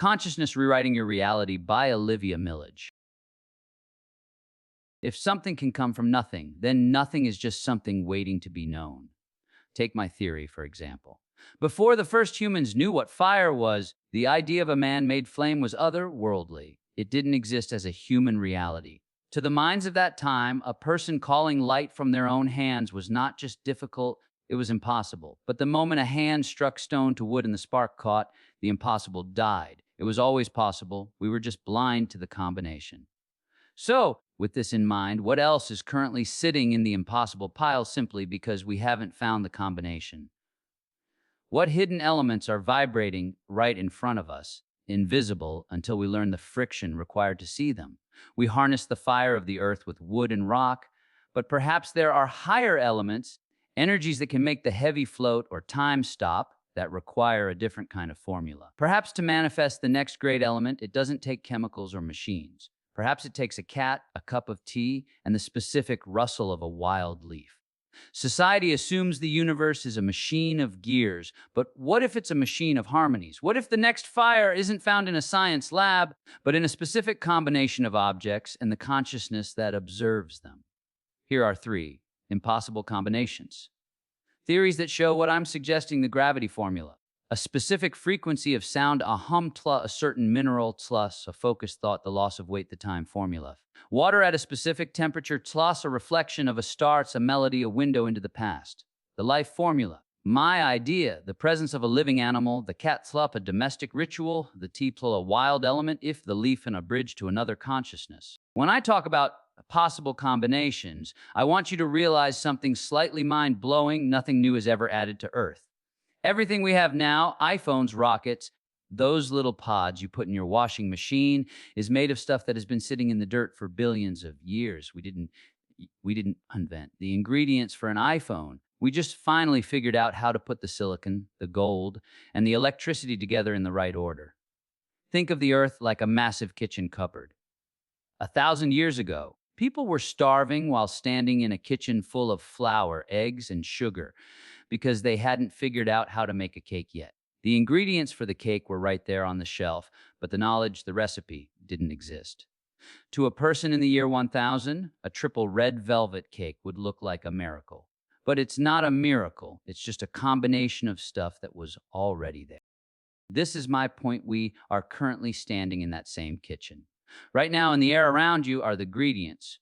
Consciousness Rewriting Your Reality by Olivia Milledge. If something can come from nothing, then nothing is just something waiting to be known. Take my theory, for example. Before the first humans knew what fire was, the idea of a man-made flame was otherworldly. It didn't exist as a human reality. To the minds of that time, a person calling light from their own hands was not just difficult, it was impossible. But the moment a hand struck stone to wood and the spark caught, the impossible died. It was always possible. We were just blind to the combination. So, with this in mind, what else is currently sitting in the impossible pile simply because we haven't found the combination? What hidden elements are vibrating right in front of us, invisible until we learn the friction required to see them? We harness the fire of the earth with wood and rock, but perhaps there are higher elements, energies that can make the heavy float or time stop, that require a different kind of formula. Perhaps to manifest the next great element, it doesn't take chemicals or machines. Perhaps it takes a cat, a cup of tea, and the specific rustle of a wild leaf. Society assumes the universe is a machine of gears, but what if it's a machine of harmonies? What if the next fire isn't found in a science lab, but in a specific combination of objects and the consciousness that observes them? Here are 3 impossible combinations. Theories that show what I'm suggesting: the gravity formula. A specific frequency of sound, a hum tla, a certain mineral tlas, a focused thought, the loss of weight, the time formula. Water at a specific temperature tlas, a reflection of a star, it's a melody, a window into the past. The life formula. My idea, the presence of a living animal, the cat tlup, a domestic ritual, the tea pl, a wild element, if the leaf, and a bridge to another consciousness. When I talk about possible combinations, I want you to realize something slightly mind-blowing. Nothing new is ever added to Earth. Everything we have now, iPhones, rockets, those little pods you put in your washing machine, is made of stuff that has been sitting in the dirt for billions of years. We didn't invent the ingredients for an iPhone. We just finally figured out how to put the silicon, the gold, and the electricity together in the right order. Think of the Earth like a massive kitchen cupboard. 1,000 years ago, people were starving while standing in a kitchen full of flour, eggs, and sugar because they hadn't figured out how to make a cake yet. The ingredients for the cake were right there on the shelf, but the knowledge, the recipe, didn't exist. To a person in the year 1000, a triple red velvet cake would look like a miracle. But it's not a miracle. It's just a combination of stuff that was already there. This is my point. We are currently standing in that same kitchen. Right now, in the air around you are the ingredients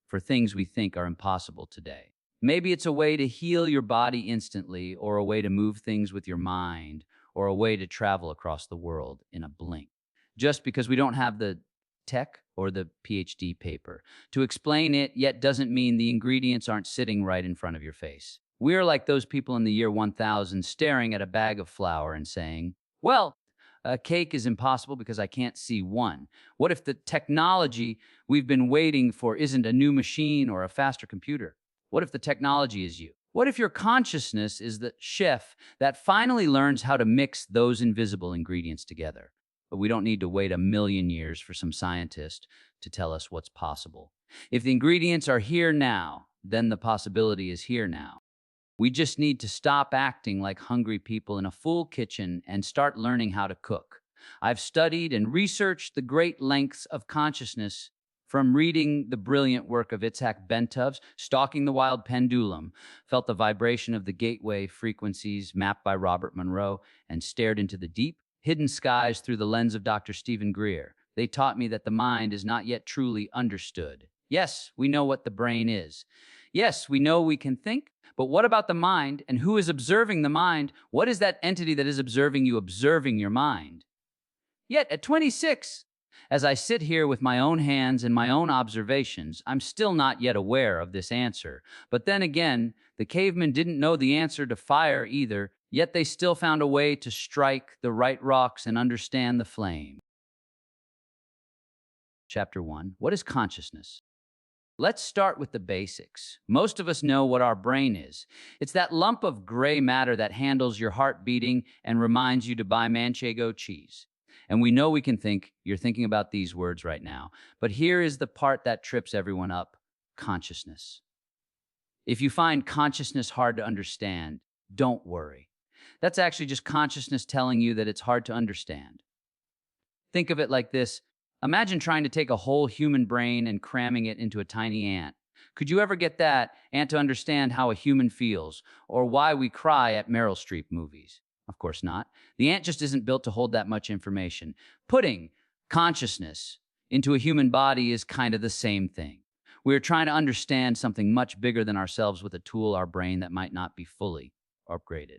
for things we think are impossible today. Maybe it's a way to heal your body instantly, or a way to move things with your mind, or a way to travel across the world in a blink. Just because we don't have the tech or the PhD paper to explain it yet doesn't mean the ingredients aren't sitting right in front of your face. We're like those people in the year 1000 staring at a bag of flour and saying, well, a cake is impossible because I can't see one. What if the technology we've been waiting for isn't a new machine or a faster computer? What if the technology is you? What if your consciousness is the chef that finally learns how to mix those invisible ingredients together? But we don't need to wait 1,000,000 years for some scientist to tell us what's possible. If the ingredients are here now, then the possibility is here now. We just need to stop acting like hungry people in a full kitchen and start learning how to cook. I've studied and researched the great lengths of consciousness, from reading the brilliant work of Itzhak Bentov's Stalking the Wild Pendulum, felt the vibration of the gateway frequencies mapped by Robert Monroe, and stared into the deep, hidden skies through the lens of Dr. Stephen Greer. They taught me that the mind is not yet truly understood. Yes, we know what the brain is. Yes, we know we can think, but what about the mind, and who is observing the mind? What is that entity that is observing you, observing your mind? Yet, at 26, as I sit here with my own hands and my own observations, I'm still not yet aware of this answer. But then again, the cavemen didn't know the answer to fire either, yet they still found a way to strike the right rocks and understand the flame. Chapter 1. What is consciousness? Let's start with the basics. Most of us know what our brain is. It's that lump of gray matter that handles your heart beating and reminds you to buy Manchego cheese. And we know we can think. You're thinking about these words right now. But here is the part that trips everyone up: consciousness. If you find consciousness hard to understand, don't worry. That's actually just consciousness telling you that it's hard to understand. Think of it like this. Imagine trying to take a whole human brain and cramming it into a tiny ant. Could you ever get that ant to understand how a human feels or why we cry at Meryl Streep movies? Of course not. The ant just isn't built to hold that much information. Putting consciousness into a human body is kind of the same thing. We're trying to understand something much bigger than ourselves with a tool, our brain, that might not be fully upgraded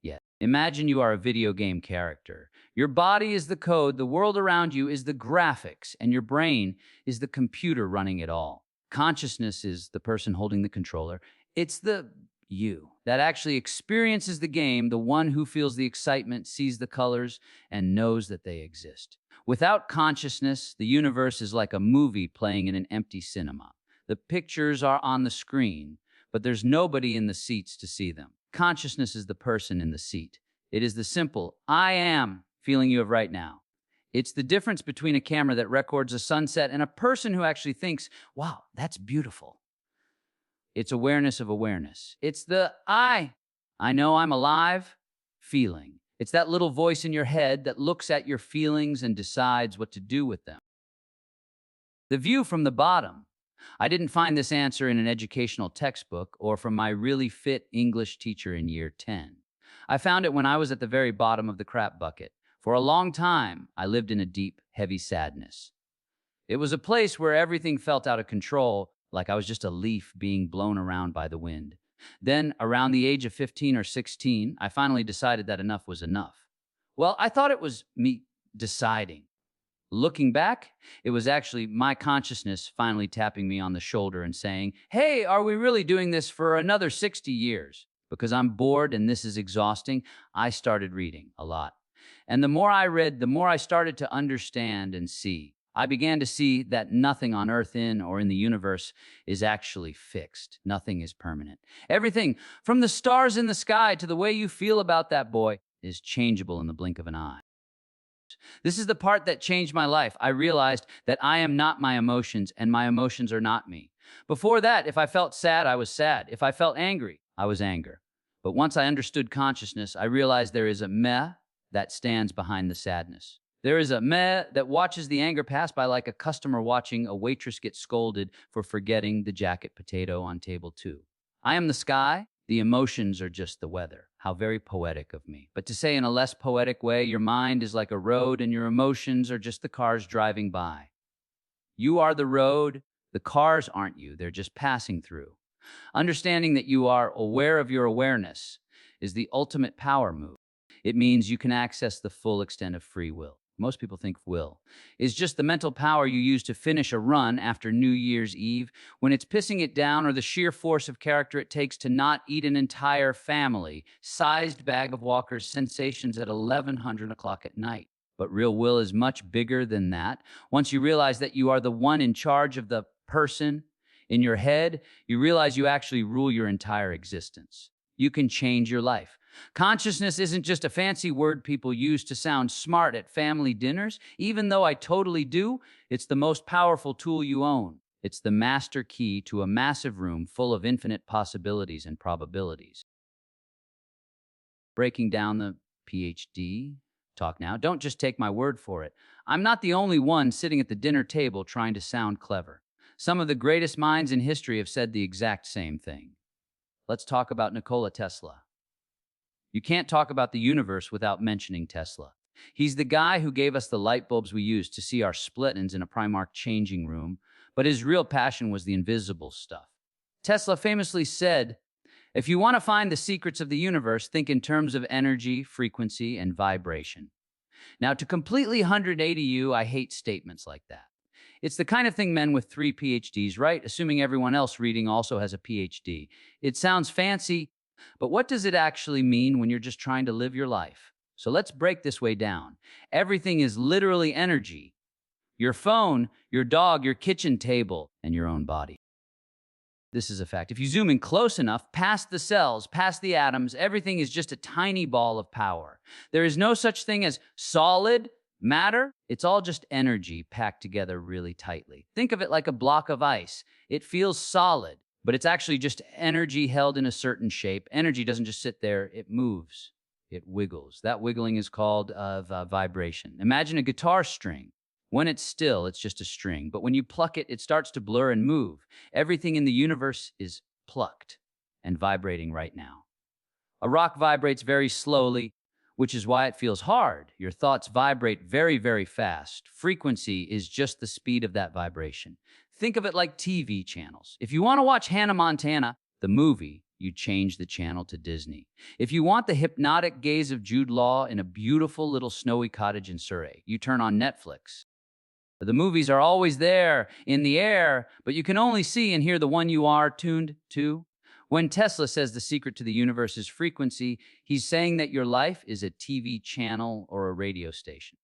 yet. Imagine you are a video game character. Your body is the code, the world around you is the graphics, and your brain is the computer running it all. Consciousness is the person holding the controller. It's the you that actually experiences the game, the one who feels the excitement, sees the colors, and knows that they exist. Without consciousness, the universe is like a movie playing in an empty cinema. The pictures are on the screen, but there's nobody in the seats to see them. Consciousness is the person in the seat. It is the simple, I am feeling you have right now. It's the difference between a camera that records a sunset and a person who actually thinks, wow, that's beautiful. It's awareness of awareness. It's the I know I'm alive feeling. It's that little voice in your head that looks at your feelings and decides what to do with them. The view from the bottom. I didn't find this answer in an educational textbook or from my really fit English teacher in year 10. I found it when I was at the very bottom of the crap bucket. For a long time, I lived in a deep, heavy sadness. It was a place where everything felt out of control, like I was just a leaf being blown around by the wind. Then, around the age of 15 or 16, I finally decided that enough was enough. Well, I thought it was me deciding. Looking back, it was actually my consciousness finally tapping me on the shoulder and saying, hey, are we really doing this for another 60 years? Because I'm bored and this is exhausting, I started reading a lot. And the more I read, the more I started to understand and see. I began to see that nothing on earth or in the universe is actually fixed. Nothing is permanent. Everything, from the stars in the sky to the way you feel about that boy, is changeable in the blink of an eye. This is the part that changed my life. I realized that I am not my emotions and my emotions are not me. Before that, if I felt sad, I was sad. If I felt angry, I was anger. But once I understood consciousness, I realized there is a meh that stands behind the sadness. There is a meh that watches the anger pass by like a customer watching a waitress get scolded for forgetting the jacket potato on table 2. I am the sky. The emotions are just the weather. How very poetic of me. But to say in a less poetic way, your mind is like a road and your emotions are just the cars driving by. You are the road. The cars aren't you. They're just passing through. Understanding that you are aware of your awareness is the ultimate power move. It means you can access the full extent of free will. Most people think will is just the mental power you use to finish a run after New Year's Eve when it's pissing it down, or the sheer force of character it takes to not eat an entire family-sized bag of Walker's sensations at 1100 o'clock at night. But real will is much bigger than that. Once you realize that you are the one in charge of the person in your head, you realize you actually rule your entire existence. You can change your life. Consciousness isn't just a fancy word people use to sound smart at family dinners. Even though I totally do, it's the most powerful tool you own. It's the master key to a massive room full of infinite possibilities and probabilities. Breaking down the PhD talk now. Don't just take my word for it. I'm not the only one sitting at the dinner table trying to sound clever. Some of the greatest minds in history have said the exact same thing. Let's talk about Nikola Tesla. You can't talk about the universe without mentioning Tesla. He's the guy who gave us the light bulbs we use to see our split-ins in a Primark changing room, but his real passion was the invisible stuff. Tesla famously said, if you want to find the secrets of the universe, think in terms of energy, frequency, and vibration. Now, to completely 180 you, I hate statements like that. It's the kind of thing men with 3 PhDs write, assuming everyone else reading also has a PhD. It sounds fancy, but what does it actually mean when you're just trying to live your life? So let's break this way down. Everything is literally energy. Your phone, your dog, your kitchen table, and your own body. This is a fact. If you zoom in close enough, past the cells, past the atoms, everything is just a tiny ball of power. There is no such thing as solid matter. It's all just energy packed together really tightly. Think of it like a block of ice. It feels solid, but it's actually just energy held in a certain shape. Energy doesn't just sit there, it moves. it wiggles. That wiggling is called vibration. Imagine a guitar string. When it's still, it's just a string. But when you pluck it, it starts to blur and move. Everything in the universe is plucked and vibrating right now. A rock vibrates very slowly, which is why it feels hard. Your thoughts vibrate very, very fast. Frequency is just the speed of that vibration. Think of it like TV channels. If you want to watch Hannah Montana, the movie, you change the channel to Disney. If you want the hypnotic gaze of Jude Law in a beautiful little snowy cottage in Surrey, you turn on Netflix. The movies are always there, in the air, but you can only see and hear the one you are tuned to. When Tesla says the secret to the universe is frequency, he's saying that your life is a TV channel or a radio station.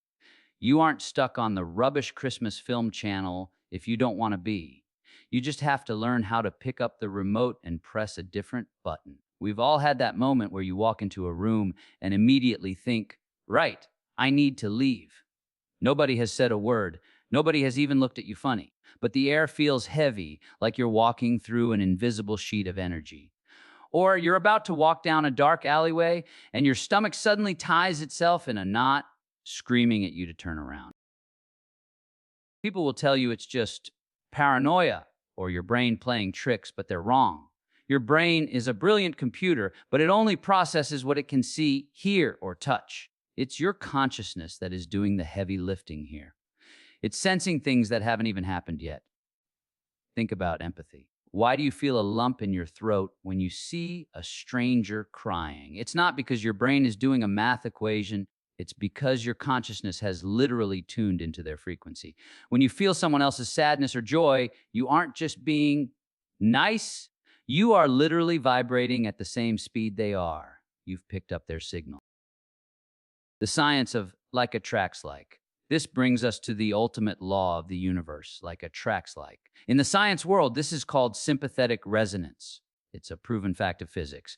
You aren't stuck on the rubbish Christmas film channel if you don't want to be. You just have to learn how to pick up the remote and press a different button. We've all had that moment where you walk into a room and immediately think, right, I need to leave. Nobody has said a word. Nobody has even looked at you funny, but the air feels heavy, like you're walking through an invisible sheet of energy. Or you're about to walk down a dark alleyway, and your stomach suddenly ties itself in a knot, screaming at you to turn around. People will tell you it's just paranoia or your brain playing tricks, but they're wrong. Your brain is a brilliant computer, but it only processes what it can see, hear, or touch. It's your consciousness that is doing the heavy lifting here. It's sensing things that haven't even happened yet. Think about empathy. Why do you feel a lump in your throat when you see a stranger crying? It's not because your brain is doing a math equation. It's because your consciousness has literally tuned into their frequency. When you feel someone else's sadness or joy, you aren't just being nice. You are literally vibrating at the same speed they are. You've picked up their signal. The science of like attracts like. This brings us to the ultimate law of the universe, like attracts like. In the science world, this is called sympathetic resonance. It's a proven fact of physics.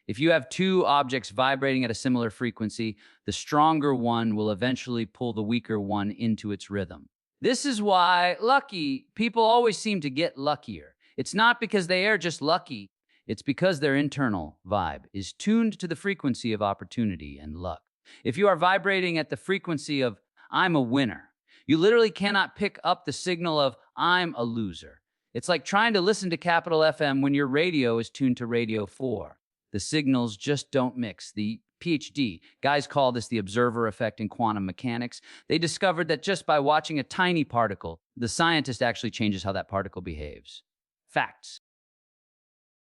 If you have two objects vibrating at a similar frequency, the stronger one will eventually pull the weaker one into its rhythm. This is why lucky people always seem to get luckier. It's not because they are just lucky. It's because their internal vibe is tuned to the frequency of opportunity and luck. If you are vibrating at the frequency of I'm a winner, you literally cannot pick up the signal of I'm a loser. It's like trying to listen to Capital FM when your radio is tuned to Radio 4. The signals just don't mix. The PhD guys call this the observer effect in quantum mechanics. They discovered that just by watching a tiny particle, the scientist actually changes how that particle behaves. Facts.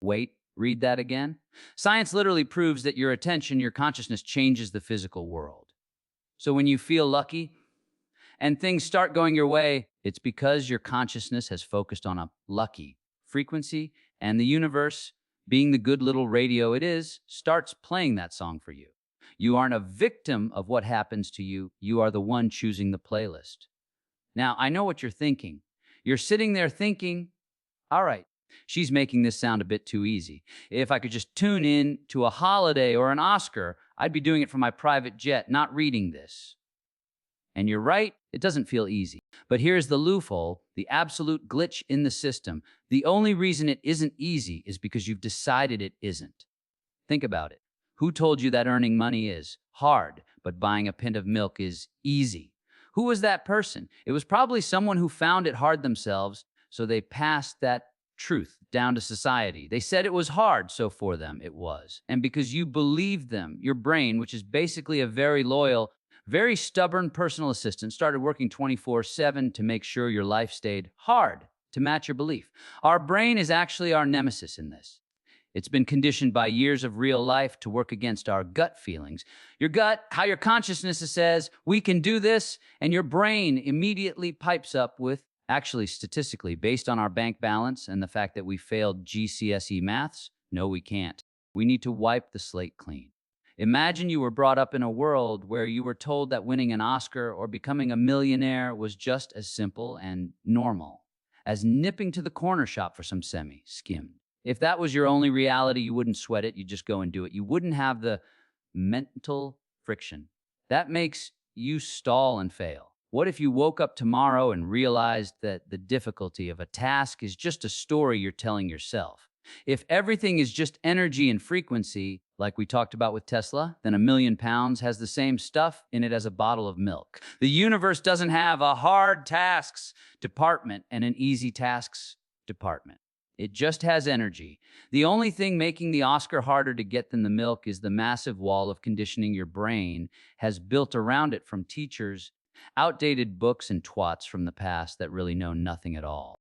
Wait, read that again? Science literally proves that your attention, your consciousness changes the physical world. So when you feel lucky and things start going your way, it's because your consciousness has focused on a lucky frequency, and the universe, being the good little radio it is, starts playing that song for you. You aren't a victim of what happens to you. You are the one choosing the playlist. Now, I know what you're thinking. You're sitting there thinking, all right, she's making this sound a bit too easy. If I could just tune in to a holiday or an Oscar, I'd be doing it from my private jet, not reading this. And you're right, it doesn't feel easy. But here's the loophole, the absolute glitch in the system. The only reason it isn't easy is because you've decided it isn't. Think about it. Who told you that earning money is hard, but buying a pint of milk is easy? Who was that person? It was probably someone who found it hard themselves, so they passed that truth down to society. They said it was hard, so for them it was. And because you believed them, your brain, which is basically a very loyal, very stubborn personal assistant, started working 24/7 to make sure your life stayed hard to match your belief. Our brain is actually our nemesis in this. It's been conditioned by years of real life to work against our gut feelings. Your gut, how your consciousness says, we can do this, and your brain immediately pipes up with, actually, statistically, based on our bank balance and the fact that we failed GCSE maths, no, we can't. We need to wipe the slate clean. Imagine you were brought up in a world where you were told that winning an Oscar or becoming a millionaire was just as simple and normal as nipping to the corner shop for some semi-skimmed. If that was your only reality, you wouldn't sweat it, you'd just go and do it. You wouldn't have the mental friction. That makes you stall and fail. What if you woke up tomorrow and realized that the difficulty of a task is just a story you're telling yourself? If everything is just energy and frequency, like we talked about with Tesla, then 1,000,000 pounds has the same stuff in it as a bottle of milk. The universe doesn't have a hard tasks department and an easy tasks department. It just has energy. The only thing making the Oscar harder to get than the milk is the massive wall of conditioning your brain has built around it from teachers, outdated books, and twats from the past that really know nothing at all.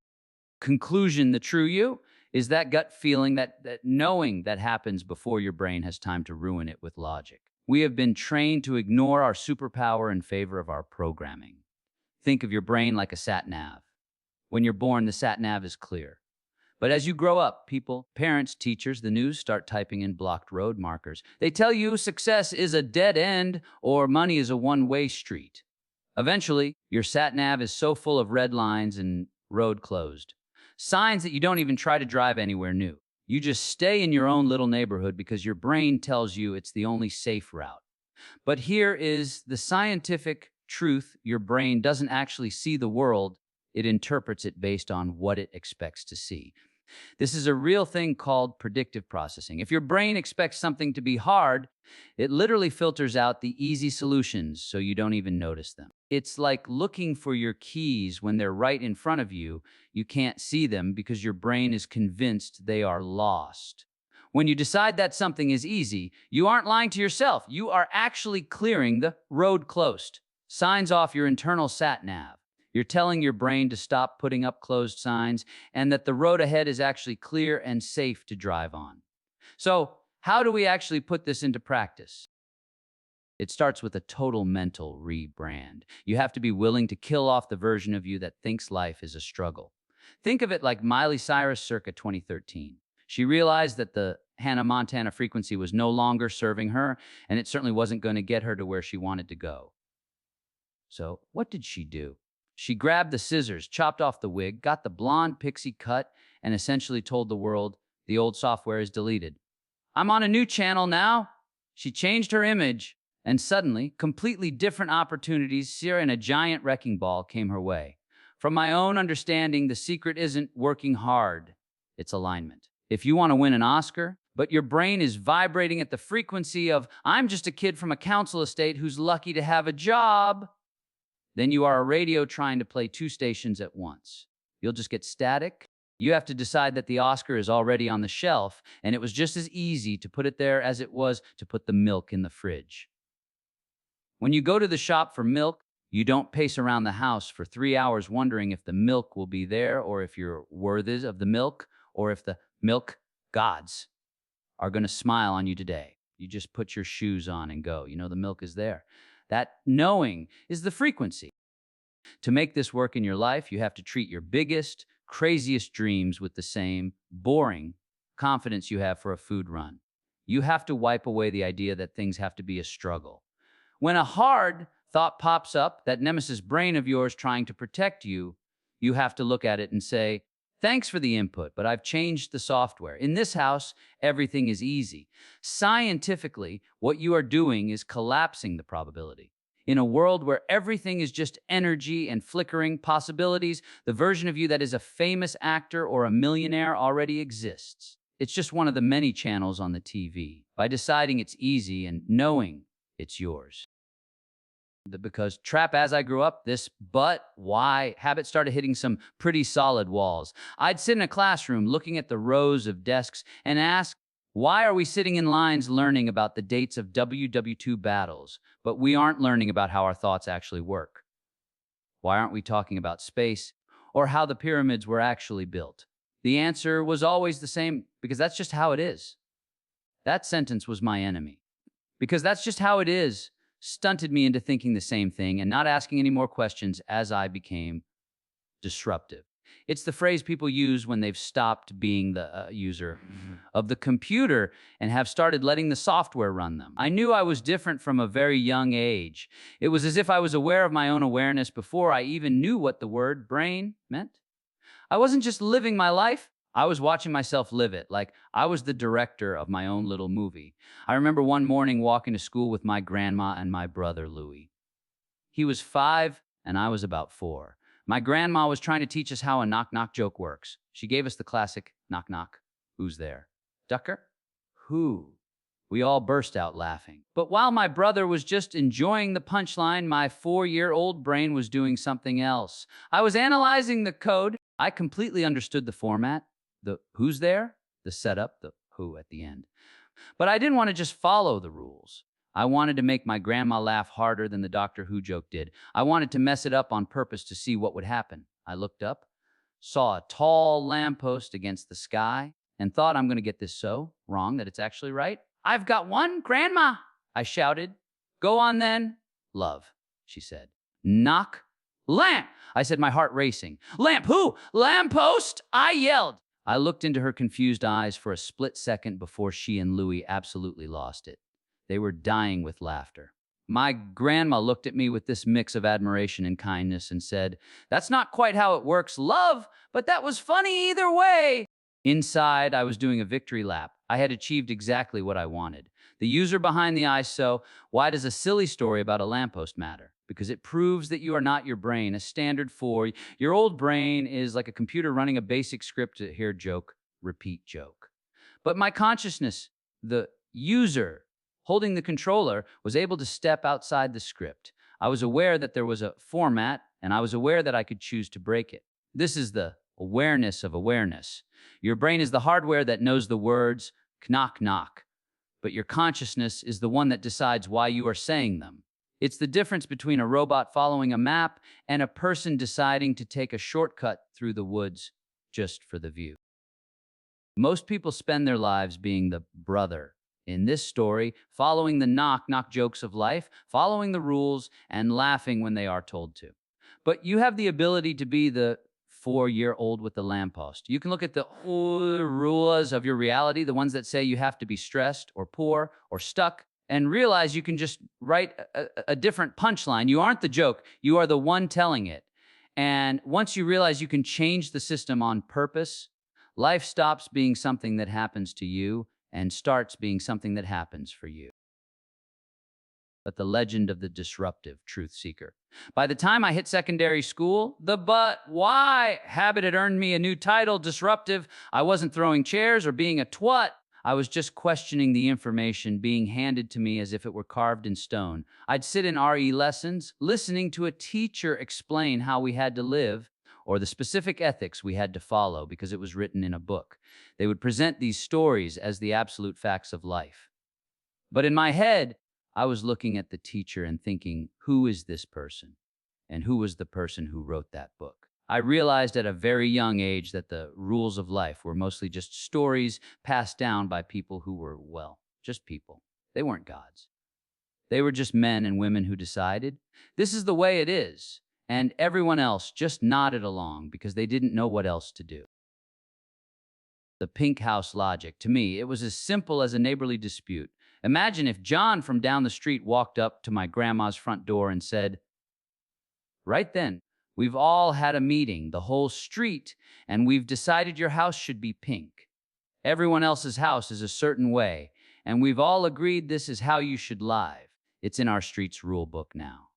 Conclusion, the true you is that gut feeling, that knowing that happens before your brain has time to ruin it with logic. We have been trained to ignore our superpower in favor of our programming. Think of your brain like a sat-nav. When you're born, the sat-nav is clear. But as you grow up, people, parents, teachers, the news start typing in blocked road markers. They tell you success is a dead end or money is a one-way street. Eventually, your sat-nav is so full of red lines and road closed. Signs that you don't even try to drive anywhere new. You just stay in your own little neighborhood because your brain tells you it's the only safe route. But here is the scientific truth. Your brain doesn't actually see the world. It interprets it based on what it expects to see. This is a real thing called predictive processing. If your brain expects something to be hard, it literally filters out the easy solutions so you don't even notice them. It's like looking for your keys when they're right in front of you. You can't see them because your brain is convinced they are lost. When you decide that something is easy, you aren't lying to yourself. You are actually clearing the road closed. Signs off your internal sat-nav. You're telling your brain to stop putting up closed signs and that the road ahead is actually clear and safe to drive on. So, how do we actually put this into practice? It starts with a total mental rebrand. You have to be willing to kill off the version of you that thinks life is a struggle. Think of it like Miley Cyrus circa 2013. She realized that the Hannah Montana frequency was no longer serving her, and it certainly wasn't going to get her to where she wanted to go. So, what did she do? She grabbed the scissors, chopped off the wig, got the blonde pixie cut, and essentially told the world, the old software is deleted. I'm on a new channel now. She changed her image, and suddenly, completely different opportunities, Sierra and a giant wrecking ball came her way. From my own understanding, the secret isn't working hard, it's alignment. If you want to win an Oscar, but your brain is vibrating at the frequency of, I'm just a kid from a council estate who's lucky to have a job, then you are a radio trying to play two stations at once. You'll just get static. You have to decide that the Oscar is already on the shelf, and it was just as easy to put it there as it was to put the milk in the fridge. When you go to the shop for milk, you don't pace around the house for 3 hours wondering if the milk will be there or if you're worthy of the milk or if the milk gods are going to smile on you today. You just put your shoes on and go. You know the milk is there. That knowing is the frequency. To make this work in your life, you have to treat your biggest, craziest dreams with the same boring confidence you have for a food run. You have to wipe away the idea that things have to be a struggle. When a hard thought pops up, that nemesis brain of yours trying to protect you, you have to look at it and say, thanks for the input, but I've changed the software. In this house, everything is easy. Scientifically, what you are doing is collapsing the probability. In a world where everything is just energy and flickering possibilities, the version of you that is a famous actor or a millionaire already exists. It's just one of the many channels on the TV. By deciding it's easy and knowing it's yours. Because trap as I grew up, this but why habit started hitting some pretty solid walls. I'd sit in a classroom looking at the rows of desks and ask, why are we sitting in lines learning about the dates of WW2 battles, but we aren't learning about how our thoughts actually work? Why aren't we talking about space or how the pyramids were actually built? The answer was always the same, because that's just how it is. That sentence was my enemy. Because that's just how it is stunted me into thinking the same thing and not asking any more questions as I became disruptive. It's the phrase people use when they've stopped being the user of the computer and have started letting the software run them. I knew I was different from a very young age. It was as if I was aware of my own awareness before I even knew what the word brain meant. I wasn't just living my life. I was watching myself live it, like I was the director of my own little movie. I remember one morning walking to school with my grandma and my brother, Louis. He was 5 and I was about 4. My grandma was trying to teach us how a knock-knock joke works. She gave us the classic knock-knock, who's there? Ducker? Who? We all burst out laughing. But while my brother was just enjoying the punchline, my 4-year-old brain was doing something else. I was analyzing the code. I completely understood the format, the who's there, the setup, the who at the end. But I didn't want to just follow the rules. I wanted to make my grandma laugh harder than the Doctor Who joke did. I wanted to mess it up on purpose to see what would happen. I looked up, saw a tall lamppost against the sky, and thought, I'm going to get this so wrong that it's actually right. I've got one, Grandma, I shouted. Go on then. Love, she said. Knock. Lamp, I said, my heart racing. Lamp, who? Lamppost, I yelled. I looked into her confused eyes for a split second before she and Louis absolutely lost it. They were dying with laughter. My grandma looked at me with this mix of admiration and kindness and said, that's not quite how it works, love, but that was funny either way. Inside, I was doing a victory lap. I had achieved exactly what I wanted. The user behind the so, why does a silly story about a lamppost matter? Because it proves that you are not your brain. A standard 4. Your old brain is like a computer running a basic script to hear joke, repeat joke. But my consciousness, the user holding the controller, was able to step outside the script. I was aware that there was a format, and I was aware that I could choose to break it. This is the awareness of awareness. Your brain is the hardware that knows the words, knock, knock. But your consciousness is the one that decides why you are saying them. It's the difference between a robot following a map and a person deciding to take a shortcut through the woods just for the view. Most people spend their lives being the brother. In this story, following the knock-knock jokes of life, following the rules, and laughing when they are told to. But you have the ability to be the 4-year-old with the lamppost. You can look at the rules of your reality, the ones that say you have to be stressed or poor or stuck, and realize you can just write a different punchline. You aren't the joke. You are the one telling it. And once you realize you can change the system on purpose, life stops being something that happens to you and starts being something that happens for you. But the legend of the disruptive truth seeker. By the time I hit secondary school, the but why habit had earned me a new title, disruptive. I wasn't throwing chairs or being a twat. I was just questioning the information being handed to me as if it were carved in stone. I'd sit in RE lessons, listening to a teacher explain how we had to live, or the specific ethics we had to follow because it was written in a book. They would present these stories as the absolute facts of life. But in my head, I was looking at the teacher and thinking, who is this person? And who was the person who wrote that book? I realized at a very young age that the rules of life were mostly just stories passed down by people who were, well, just people. They weren't gods. They were just men and women who decided, this is the way it is. And everyone else just nodded along because they didn't know what else to do. The pink house logic. To me, it was as simple as a neighborly dispute. Imagine if John from down the street walked up to my grandma's front door and said, right then, we've all had a meeting, the whole street, and we've decided your house should be pink. Everyone else's house is a certain way, and we've all agreed this is how you should live. It's in our street's rule book now.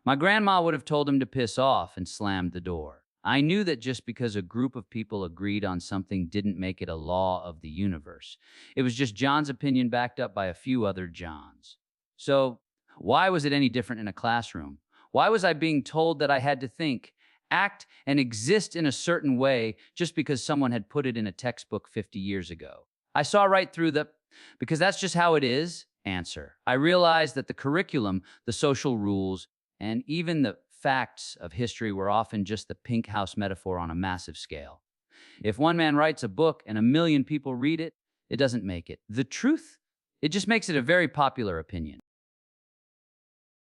My grandma would have told him to piss off and slammed the door. I knew that just because a group of people agreed on something didn't make it a law of the universe. It was just John's opinion backed up by a few other Johns. So, why was it any different in a classroom? Why was I being told that I had to think, act, and exist in a certain way just because someone had put it in a textbook 50 years ago? I saw right through the, because that's just how it is, answer. I realized that the curriculum, the social rules, and even the facts of history were often just the pink house metaphor on a massive scale. If one man writes a book and 1 million people read it, it doesn't make it the truth. It just makes it a very popular opinion.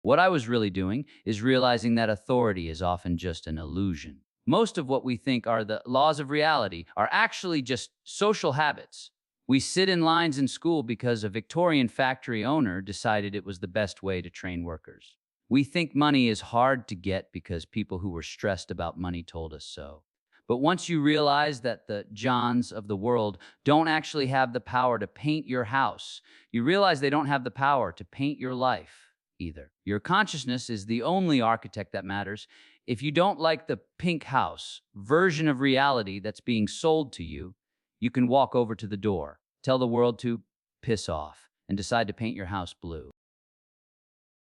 What I was really doing is realizing that authority is often just an illusion. Most of what we think are the laws of reality are actually just social habits. We sit in lines in school because a Victorian factory owner decided it was the best way to train workers. We think money is hard to get because people who were stressed about money told us so. But once you realize that the Johns of the world don't actually have the power to paint your house, you realize they don't have the power to paint your life either. Your consciousness is the only architect that matters. If you don't like the pink house version of reality that's being sold to you, you can walk over to the door, tell the world to piss off and decide to paint your house blue.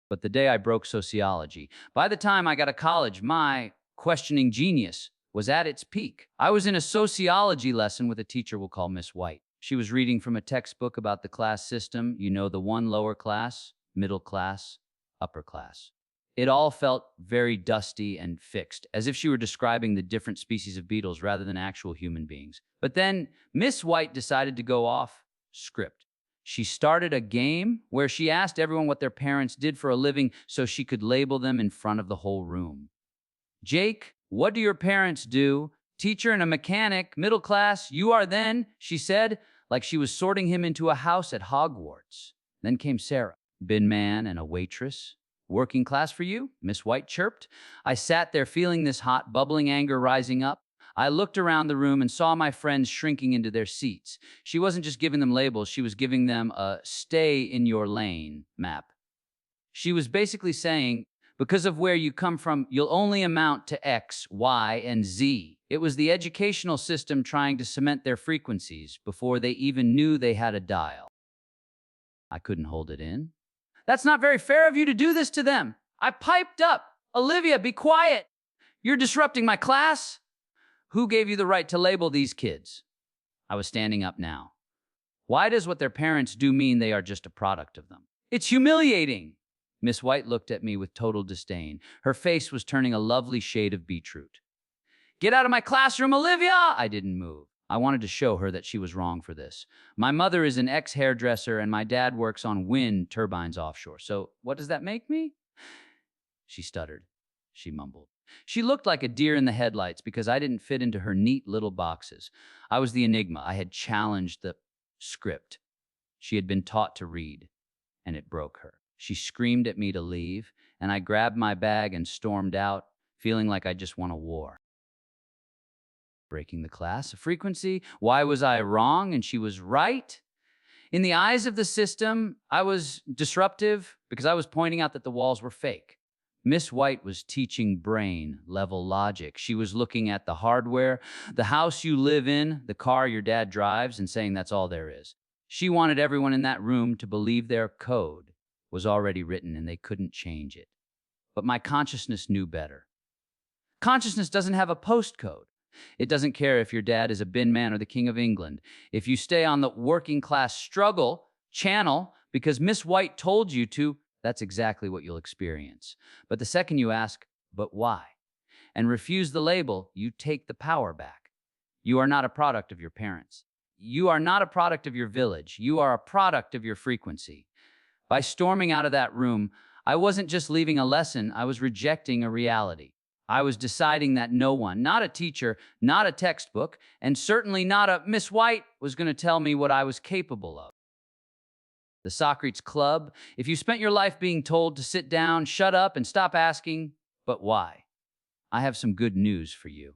But the day I broke sociology, by the time I got to college, my questioning genius was at its peak. I was in a sociology lesson with a teacher we'll call Miss White. She was reading from a textbook about the class system, the one lower class, middle class, upper class. It all felt very dusty and fixed, as if she were describing the different species of beetles rather than actual human beings. But then Miss White decided to go off script. She started a game where she asked everyone what their parents did for a living so she could label them in front of the whole room. Jake, what do your parents do? Teacher and a mechanic, middle class, you are then, she said, like she was sorting him into a house at Hogwarts. Then came Sarah, bin man and a waitress. Working class for you? Miss White chirped. I sat there feeling this hot, bubbling anger rising up. I looked around the room and saw my friends shrinking into their seats. She wasn't just giving them labels, she was giving them a stay in your lane map. She was basically saying, because of where you come from, you'll only amount to X, Y, and Z. It was the educational system trying to cement their frequencies before they even knew they had a dial. I couldn't hold it in. That's not very fair of you to do this to them. I piped up. Olivia, be quiet. You're disrupting my class. Who gave you the right to label these kids? I was standing up now. Why does what their parents do mean they are just a product of them? It's humiliating. Miss White looked at me with total disdain. Her face was turning a lovely shade of beetroot. Get out of my classroom, Olivia! I didn't move. I wanted to show her that she was wrong for this. My mother is an ex-hairdresser and my dad works on wind turbines offshore. So what does that make me? She stuttered. She mumbled. She looked like a deer in the headlights because I didn't fit into her neat little boxes. I was the enigma. I had challenged the script. She had been taught to read, and it broke her. She screamed at me to leave, and I grabbed my bag and stormed out, feeling like I just won a war. Breaking the class frequency? Why was I wrong and she was right? In the eyes of the system, I was disruptive because I was pointing out that the walls were fake. Miss White was teaching brain-level logic. She was looking at the hardware, the house you live in, the car your dad drives, and saying that's all there is. She wanted everyone in that room to believe their code was already written and they couldn't change it. But my consciousness knew better. Consciousness doesn't have a postcode. It doesn't care if your dad is a bin man or the King of England. If you stay on the working class struggle channel because Miss White told you to, that's exactly what you'll experience. But the second you ask, but why? And refuse the label, you take the power back. You are not a product of your parents. You are not a product of your village. You are a product of your frequency. By storming out of that room, I wasn't just leaving a lesson, I was rejecting a reality. I was deciding that no one, not a teacher, not a textbook, and certainly not a Miss White, was going to tell me what I was capable of. The Socrates Club, if you spent your life being told to sit down, shut up, and stop asking, but why? I have some good news for you.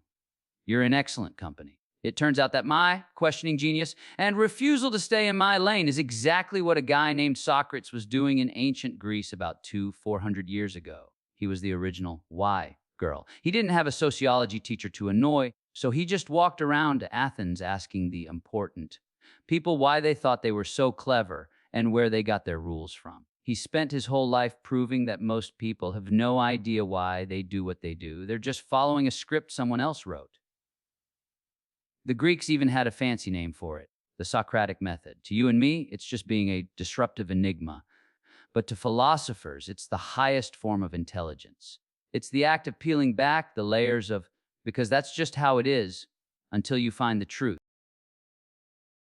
You're in excellent company. It turns out that my questioning genius and refusal to stay in my lane is exactly what a guy named Socrates was doing in ancient Greece about 400 years ago. He was the original why girl. He didn't have a sociology teacher to annoy, so he just walked around Athens asking the important people why they thought they were so clever and where they got their rules from. He spent his whole life proving that most people have no idea why they do what they do. They're just following a script someone else wrote. The Greeks even had a fancy name for it, the Socratic method. To you and me, it's just being a disruptive enigma. But to philosophers, it's the highest form of intelligence. It's the act of peeling back the layers of, because that's just how it is, until you find the truth.